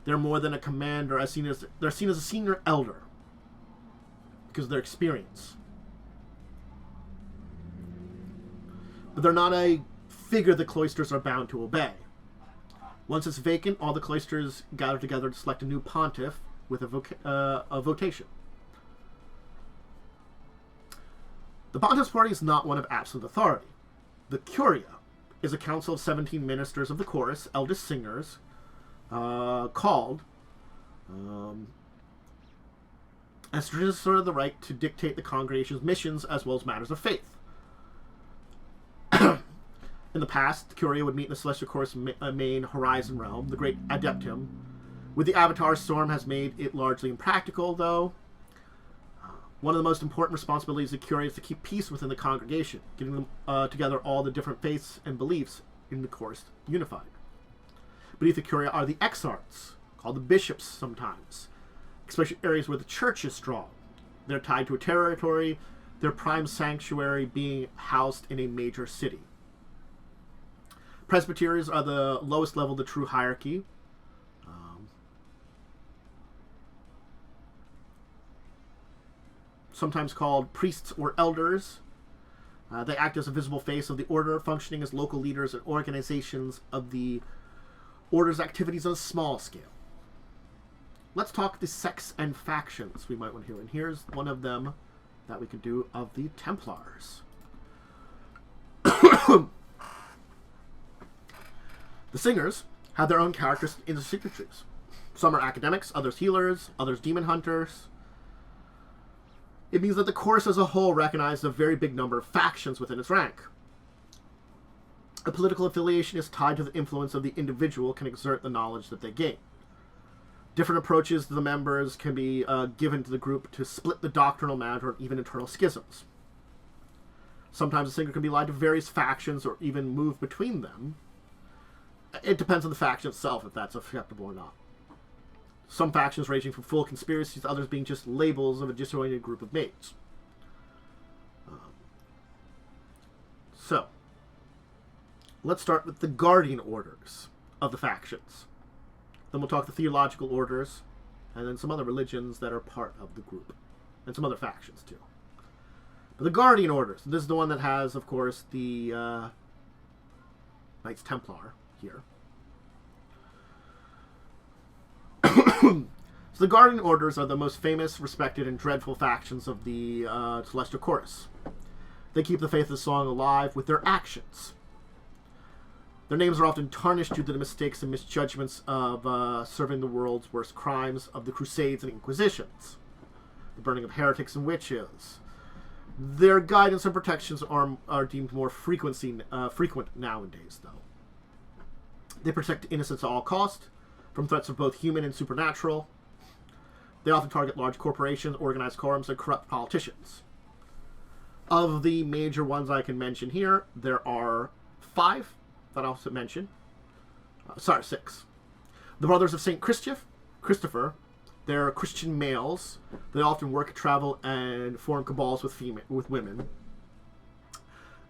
They're more than a commander, they're seen as a senior elder because of their experience. But they're not a figure the cloisters are bound to obey. Once it's vacant, all the cloisters gather together to select a new pontiff with a votation. The Pontiff's party is not one of absolute authority. The Curia is a council of 17 ministers of the chorus, eldest singers, called as sort of the right to dictate the congregation's missions as well as matters of faith. In the past, the Curia would meet in the Celestial Chorus main horizon realm, the Great Adeptum. With the Avatar Storm has made it largely impractical, though. One of the most important responsibilities of the Curia is to keep peace within the congregation, getting them together all the different faiths and beliefs in the Chorus unified. Beneath the Curia are the Exarchs, called the bishops sometimes, especially areas where the church is strong. They're tied to a territory, their prime sanctuary being housed in a major city. Presbyteries are the lowest level of the true hierarchy. Sometimes called priests or elders. They act as a visible face of the order, functioning as local leaders and organizations of the order's activities on a small scale. Let's talk the sects and factions we might want to hear. And here's one of them that we could do of the Templars. The singers have their own characters in the signatures. Some are academics, others healers, others demon hunters. It means that the chorus as a whole recognizes a very big number of factions within its rank. A political affiliation is tied to the influence of the individual can exert the knowledge that they gain. Different approaches to the members can be given to the group to split the doctrinal matter or even internal schisms. Sometimes a singer can be allied to various factions or even move between them. It depends on the faction itself if that's acceptable or not. Some factions ranging from full conspiracies to others being just labels of a disoriented group of mates. So, let's start with the guardian orders of the factions. Then we'll talk the theological orders, and then some other religions that are part of the group, and some other factions too. But the guardian orders, this is the one that has, of course, the Knights Templar here. So the Guardian Orders are the most famous, respected, and dreadful factions of the Celestial Chorus. They keep the faith of the song alive with their actions. Their names are often tarnished due to the mistakes and misjudgments of serving the world's worst crimes of the Crusades and Inquisitions, the burning of heretics and witches. Their guidance and protections are deemed more frequent nowadays, though. They protect innocents at all cost, from threats of both human and supernatural. They often target large corporations, organized crimes, and corrupt politicians. Of the major ones I can mention here, there are 5 that I'll also mention. 6. The Brothers of St. Christopher, they're Christian males. They often work, travel, and form cabals with women.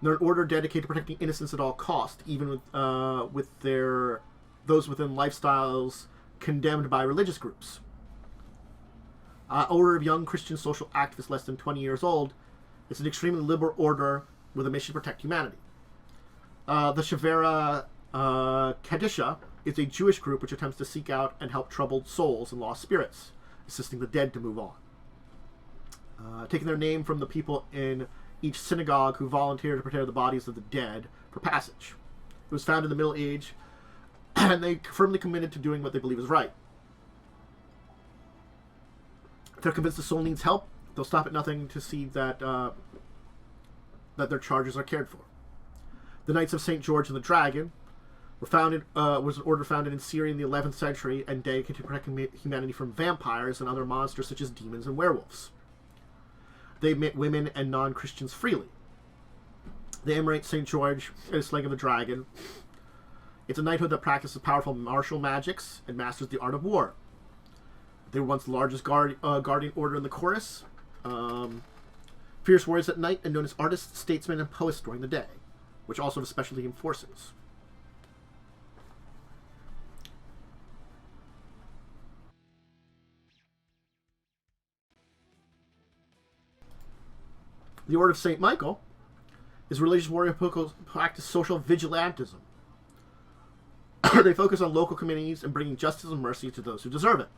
They're an order dedicated to protecting innocence at all cost, even with those within lifestyles condemned by religious groups. Order of young Christian social activists less than 20 years old. It's an extremely liberal order with a mission to protect humanity. The Shavera Kadisha is a Jewish group which attempts to seek out and help troubled souls and lost spirits, assisting the dead to move on. Taking their name from the people in each synagogue who volunteer to prepare the bodies of the dead for passage. It was founded in the Middle Age, and they firmly committed to doing what they believe is right. If they're convinced the soul needs help, they'll stop at nothing to see that that their charges are cared for. The Knights of St. George and the Dragon was an order founded in Syria in the 11th century and dedicated to protecting humanity from vampires and other monsters such as demons and werewolves. They admit women and non-Christians freely. They immolate St. George and his slaying of the dragon. It's a knighthood that practices powerful martial magics and masters the art of war. They were once the largest guardian order in the chorus. Fierce warriors at night and known as artists, statesmen, and poets during the day, which also have specialty in forces. The Order of St. Michael is a religious warrior who practice social vigilantism. They focus on local communities and bringing justice and mercy to those who deserve it.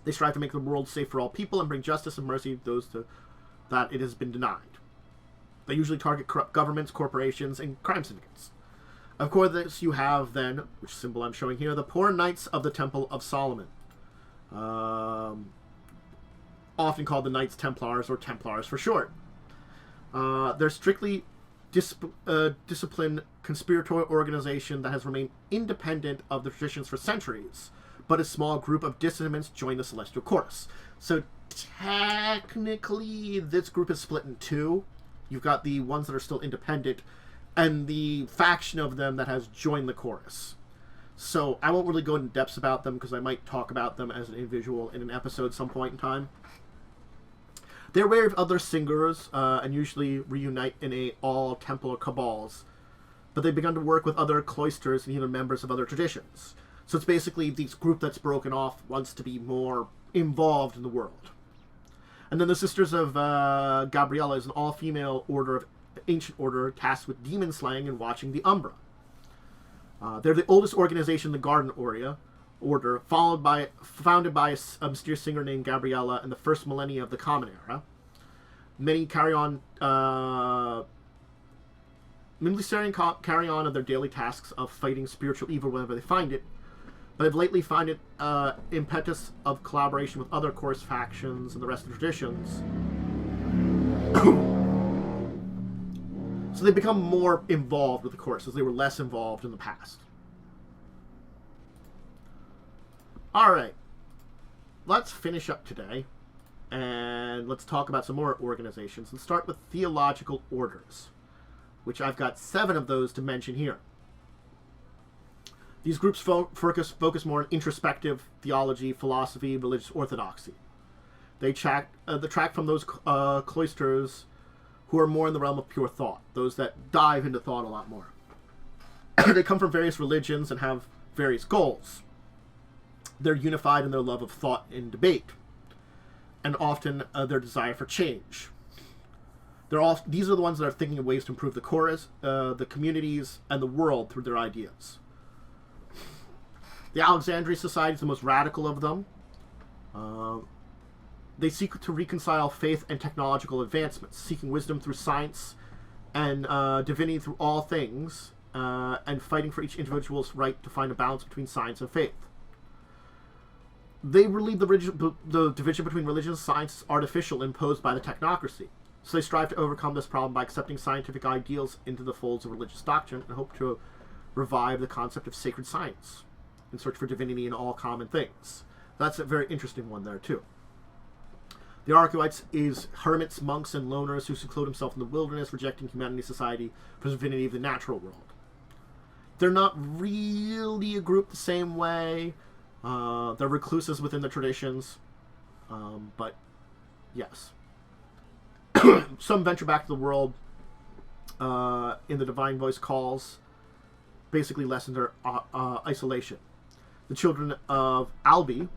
They strive to make the world safe for all people and bring justice and mercy to those that it has been denied. They usually target corrupt governments, corporations, and crime syndicates. Of course, you have then, which symbol I'm showing here, the poor knights of the Temple of Solomon. Often called the Knights Templars, or Templars for short. They're strictly disciplined conspiratorial organization that has remained independent of the traditions for centuries, but a small group of dissidents join the Celestial Chorus. So technically, this group is split in two. You've got the ones that are still independent, and the faction of them that has joined the chorus. So I won't really go into depths about them, because I might talk about them as an individual in an episode at some point in time. They're aware of other singers, and usually reunite in a all-Templar cabals. But they've begun to work with other cloisters and even members of other traditions. So it's basically this group that's broken off wants to be more involved in the world. And then the Sisters of Gabriella is an all-female ancient order tasked with demon slaying and watching the Umbra. They're the oldest organization in the Garden Order, founded by a mysterious singer named Gabriella in the first millennia of the Common Era. Many carry on of their daily tasks of fighting spiritual evil whenever they find it, but have lately found it impetus of collaboration with other chorus factions and the rest of the traditions. So they become more involved with the chorus, as they were less involved in the past. Alright, let's finish up today, and let's talk about some more organizations. Let's start with theological orders, which I've got 7 of those to mention here. These groups focus more on introspective theology, philosophy, religious orthodoxy. They track from those cloisters who are more in the realm of pure thought, those that dive into thought a lot more. They come from various religions and have various goals. They're unified in their love of thought and debate, and often their desire for change. These are the ones that are thinking of ways to improve the chorus, the communities, and the world through their ideas. The Alexandria Society is the most radical of them. They seek to reconcile faith and technological advancements, seeking wisdom through science and divinity through all things, and fighting for each individual's right to find a balance between science and faith. They believe the division between religion and science is artificial, imposed by the technocracy. So they strive to overcome this problem by accepting scientific ideals into the folds of religious doctrine and hope to revive the concept of sacred science in search for divinity in all common things. That's a very interesting one there, too. The Archewites is hermits, monks, and loners who seclude themselves in the wilderness, rejecting humanity's society for the divinity of the natural world. They're not really a group the same way. They're recluses within the traditions, but yes. Some venture back to the world in the Divine Voice calls, basically lessen their isolation. The Children of Albi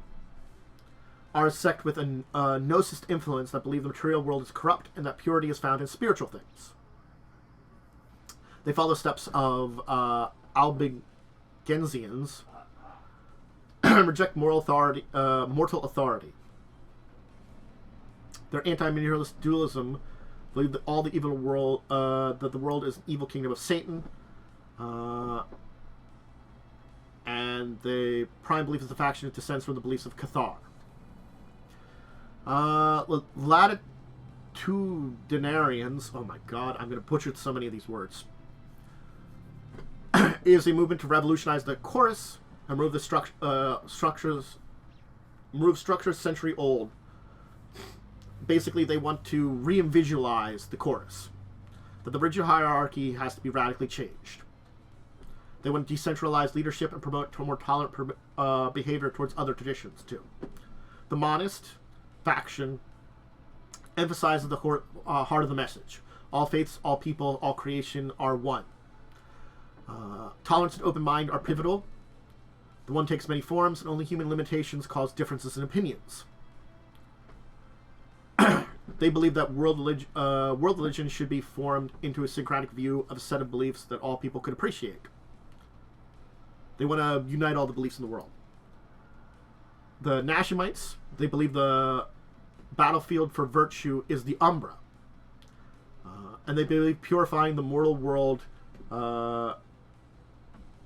are a sect with a gnosist influence that believe the material world is corrupt and that purity is found in spiritual things. They follow steps of Albigensians and reject mortal authority. Their anti-materialist dualism believe that all the evil world, that the world is an evil kingdom of Satan, and the prime belief is the faction that descends from the beliefs of Cathar. Latitudinarians, oh my god, I'm going to butcher so many of these words, is a movement to revolutionize the chorus and remove the structures century old. Basically, they want to re-visualize the chorus. That the rigid hierarchy has to be radically changed. They want to decentralize leadership and promote more tolerant behavior towards other traditions, too. The monist faction emphasizes the heart of the message. All faiths, all people, all creation are one. Tolerance and open mind are pivotal. The one takes many forms, and only human limitations cause differences in opinions. They believe that world religion should be formed into a syncretic view of a set of beliefs that all people could appreciate. They want to unite all the beliefs in the world. The Nashimites, they believe the battlefield for virtue is the Umbra. And they believe purifying the mortal world.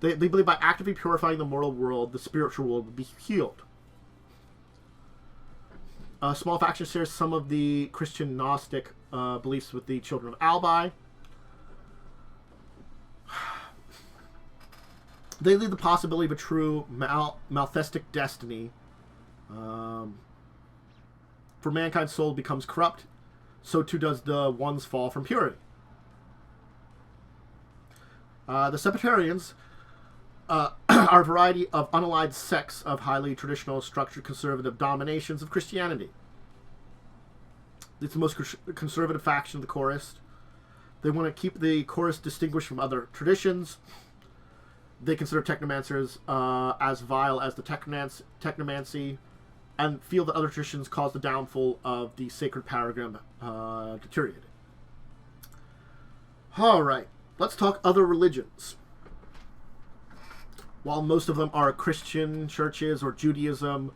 They believe by actively purifying the mortal world, the spiritual world will be healed. A small faction shares some of the Christian Gnostic beliefs with the Children of Albi. They leave the possibility of a true malthestic destiny. For mankind's soul becomes corrupt, so too does the one's fall from purity. The Sepultarians are a variety of unallied sects of highly traditional, structured, conservative dominations of Christianity. It's the most conservative faction of the Chorus. They want to keep the Chorus distinguished from other traditions. They consider technomancers as vile as the technomancy, and feel that other traditions cause the downfall of the sacred paradigm deteriorating. Alright, let's talk other religions. While most of them are Christian churches or Judaism,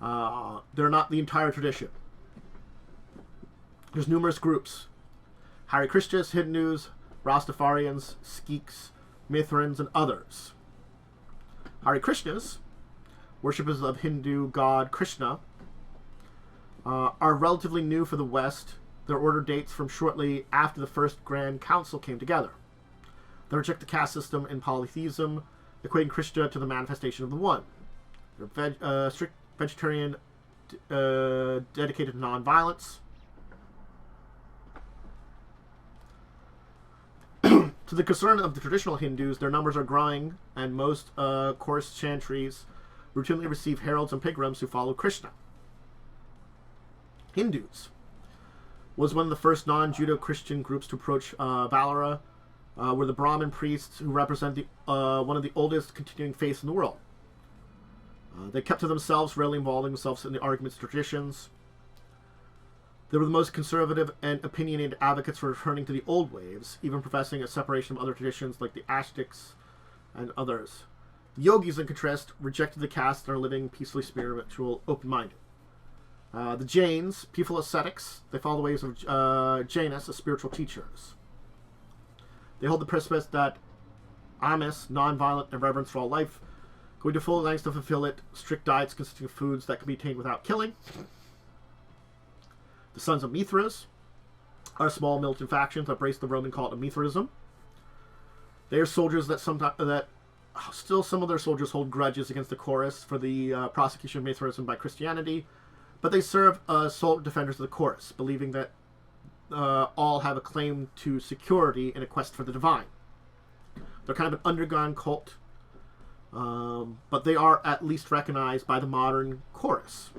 they're not the entire tradition. There's numerous groups. Hare Krishnas, Hindus, Rastafarians, Sikhs, Mithrans, and others. Hare Krishnas, worshippers of Hindu god Krishna, are relatively new for the West. Their order dates from shortly after the First Grand Council came together. They reject the caste system and polytheism, equating Krishna to the manifestation of the One. They're strict vegetarian, dedicated to non-violence. To the concern of the traditional Hindus, their numbers are growing, and most chorus chantries routinely receive heralds and pilgrims who follow Krishna. Hindus was one of the first non-Judeo-Christian groups to approach Valera, were the Brahmin priests who represent one of the oldest continuing faiths in the world. They kept to themselves, rarely involving themselves in the arguments and traditions. They were the most conservative and opinionated advocates for returning to the old ways, even professing a separation from other traditions like the Ashtics and others. The yogis, in contrast, rejected the caste and are living peacefully spiritual, open-minded. The Jains, peaceful ascetics, they follow the ways of Jainas as spiritual teachers. They hold the precipice that Amis, non-violent, and reverence for all life, going to full lengths to fulfill it, strict diets consisting of foods that can be attained without killing. The Sons of Mithras are small militant factions that embrace the Roman cult of Mithraism. They are soldiers that still some of their soldiers hold grudges against the Chorus for the prosecution of Mithraism by Christianity, but they serve as sole defenders of the Chorus, believing that all have a claim to security in a quest for the divine. They're kind of an underground cult, but they are at least recognized by the modern Chorus.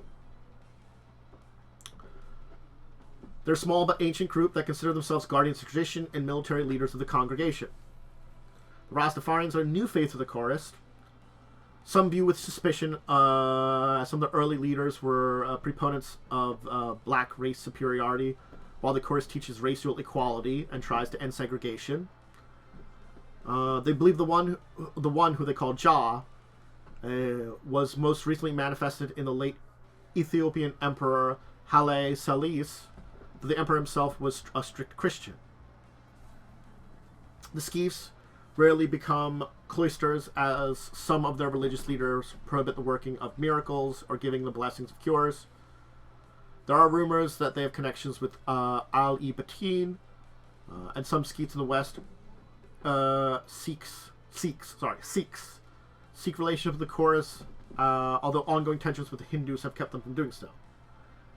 They're a small but ancient group that consider themselves guardians of tradition and military leaders of the congregation. The Rastafarians are a new faith of the Chorus. Some view with suspicion some of the early leaders were proponents of black race superiority, while the Chorus teaches racial equality and tries to end segregation. They believe the one who they call Jah was most recently manifested in the late Ethiopian Emperor Haile Selassie. The emperor himself was a strict Christian. The Skeefs rarely become cloisters, as some of their religious leaders prohibit the working of miracles or giving the blessings of cures. There are rumors that they have connections with Al-Ibatin and some Skeefs in the West. Sikhs. Sikh relationship with the Chorus, although ongoing tensions with the Hindus have kept them from doing so.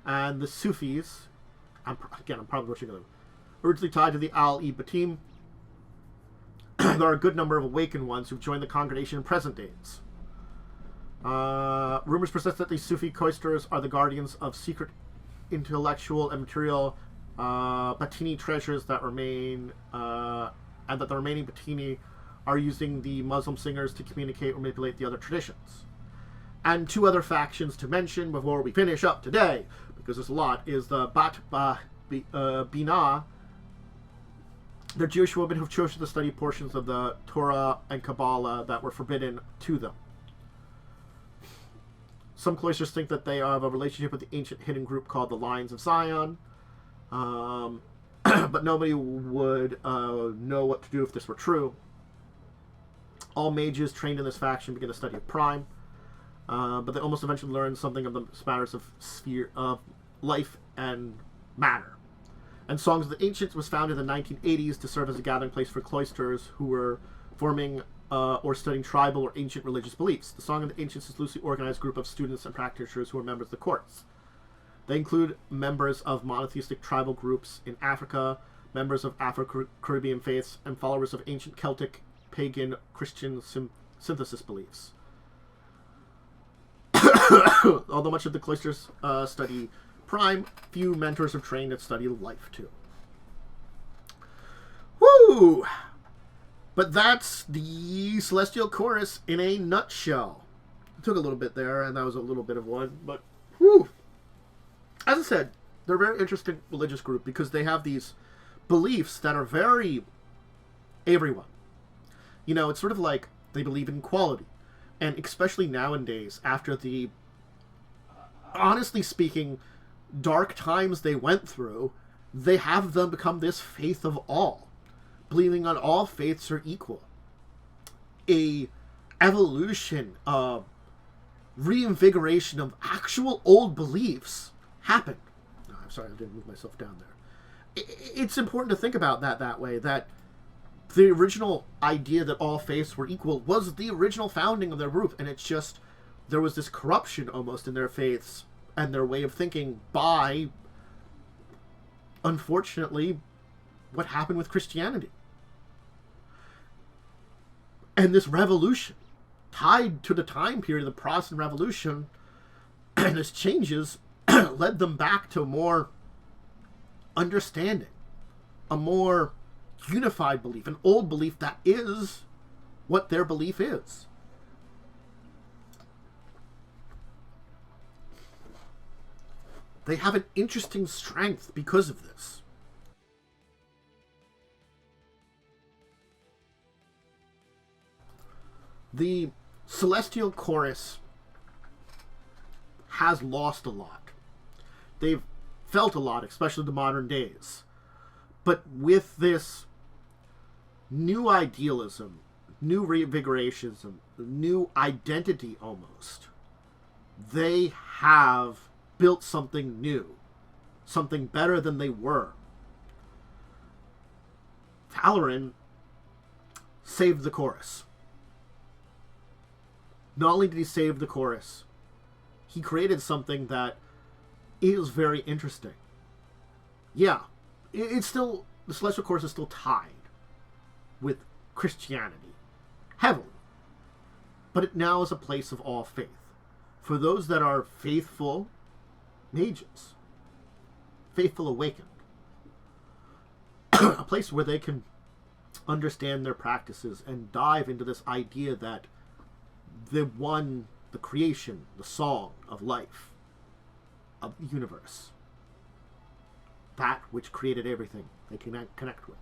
And the Sufis, I'm probably butchering them, originally tied to the Al-Ibatim. There are a good number of awakened ones who've joined the congregation in present days. Rumors persist that these Sufi cloisters are the guardians of secret intellectual and material Batini treasures that remain, and that the remaining Batini are using the Muslim singers to communicate or manipulate the other traditions. And two other factions to mention before we finish up today, because there's a lot, is the Bina. They're Jewish women who've chosen to study portions of the Torah and Kabbalah that were forbidden to them. Some cloisters think that they have a relationship with the ancient hidden group called the Lions of Zion. but nobody would know what to do if this were true. All mages trained in this faction begin a study of Prime, but they almost eventually learn something of the matters of sphere of life and matter. And Songs of the Ancients was founded in the 1980s to serve as a gathering place for cloisters who were forming or studying tribal or ancient religious beliefs. The Song of the Ancients is a loosely organized group of students and practitioners who are members of the courts. They include members of monotheistic tribal groups in Africa, members of Afro-Caribbean faiths, and followers of ancient Celtic, pagan, Christian synthesis beliefs. Although much of the cloisters study Prime, few mentors are trained at study life too. Woo! But that's the Celestial Chorus in a nutshell. It took a little bit there, and that was a little bit of one, but whew. As I said, they're a very interesting religious group because they have these beliefs that are very everyone. You know, it's sort of like they believe in equality. And especially nowadays, after the, honestly speaking, dark times they went through, they have them become this faith of all, believing on all faiths are equal. A evolution, reinvigoration of actual old beliefs happened. No, I'm sorry, I didn't move myself down there. It's important to think about that way, that the original idea that all faiths were equal was the original founding of their group, and it's just, there was this corruption almost in their faiths and their way of thinking by, unfortunately, what happened with Christianity. And this revolution, tied to the time period of the Protestant Revolution, and its changes, led them back to more understanding, a more unified belief, an old belief that is what their belief is. They have an interesting strength because of this. The Celestial Chorus has lost a lot. They've felt a lot, especially the modern days. But with this new idealism, new reinvigorationism, new identity almost, they have built something new, something better than they were. Olirant saved the chorus. Not only did he save the chorus, he created something that is very interesting. Yeah, it's still, the Celestial Chorus is still tied with Christianity, heavily. But it now is a place of all faith. For those that are faithful mages, faithful awakened, a place where they can understand their practices and dive into this idea that the one, the creation, the song of life, of the universe, that which created everything, they can connect with.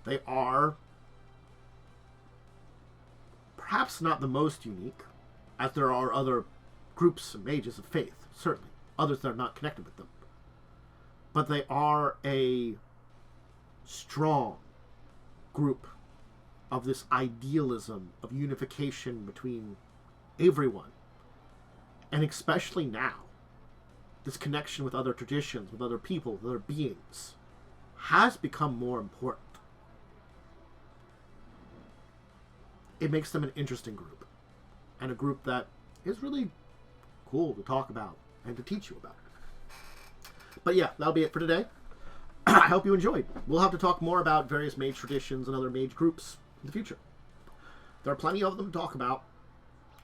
They are perhaps not the most unique, as there are other groups of mages of faith, certainly, others that are not connected with them. But they are a strong group of this idealism of unification between everyone. And especially now, this connection with other traditions, with other people, with other beings, has become more important. It makes them an interesting group, and a group that is really cool to talk about and to teach you about. But yeah, that'll be it for today. I hope you enjoyed. We'll have to talk more about various mage traditions and other mage groups in the future. There are plenty of them to talk about.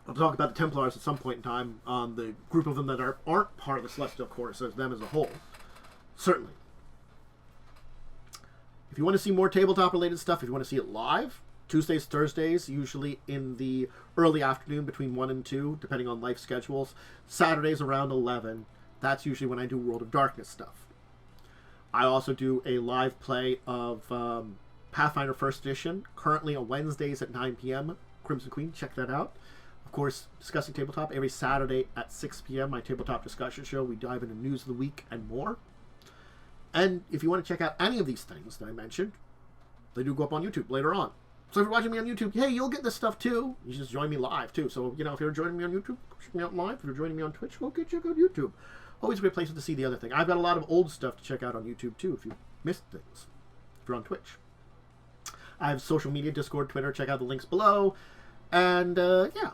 I'll talk about the Templars at some point in time, on the group of them that aren't part of the Celestial Chorus, as them as a whole. Certainly. If you want to see more tabletop related stuff, if you want to see it live, Tuesdays, Thursdays, usually in the early afternoon between 1 and 2, depending on life schedules. Saturdays around 11. That's usually when I do World of Darkness stuff. I also do a live play of Pathfinder 1st Edition, currently on Wednesdays at 9 p.m. Crimson Queen, check that out. Of course, Discussing Tabletop every Saturday at 6 p.m., my tabletop discussion show. We dive into news of the week and more. And if you want to check out any of these things that I mentioned, they do go up on YouTube later on. So if you're watching me on YouTube, hey, you'll get this stuff too. You just join me live too. So, if you're joining me on YouTube, check me out live. If you're joining me on Twitch, okay, check out YouTube. Always a great place to see the other thing. I've got a lot of old stuff to check out on YouTube too if you missed things. If you're on Twitch. I have social media, Discord, Twitter. Check out the links below. And, yeah.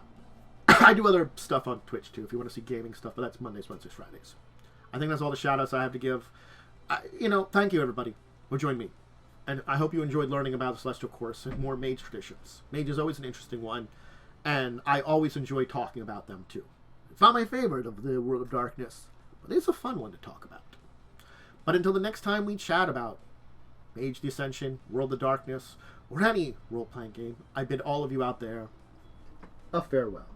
I do other stuff on Twitch too if you want to see gaming stuff, but that's Mondays, Wednesdays, Fridays. I think that's all the shout-outs I have to give. Thank you, everybody, for joining me. And I hope you enjoyed learning about the Celestial Course and more Mage traditions. Mage is always an interesting one, and I always enjoy talking about them, too. It's not my favorite of the World of Darkness, but it's a fun one to talk about. But until the next time we chat about Mage The Ascension, World of Darkness, or any role-playing game, I bid all of you out there a farewell.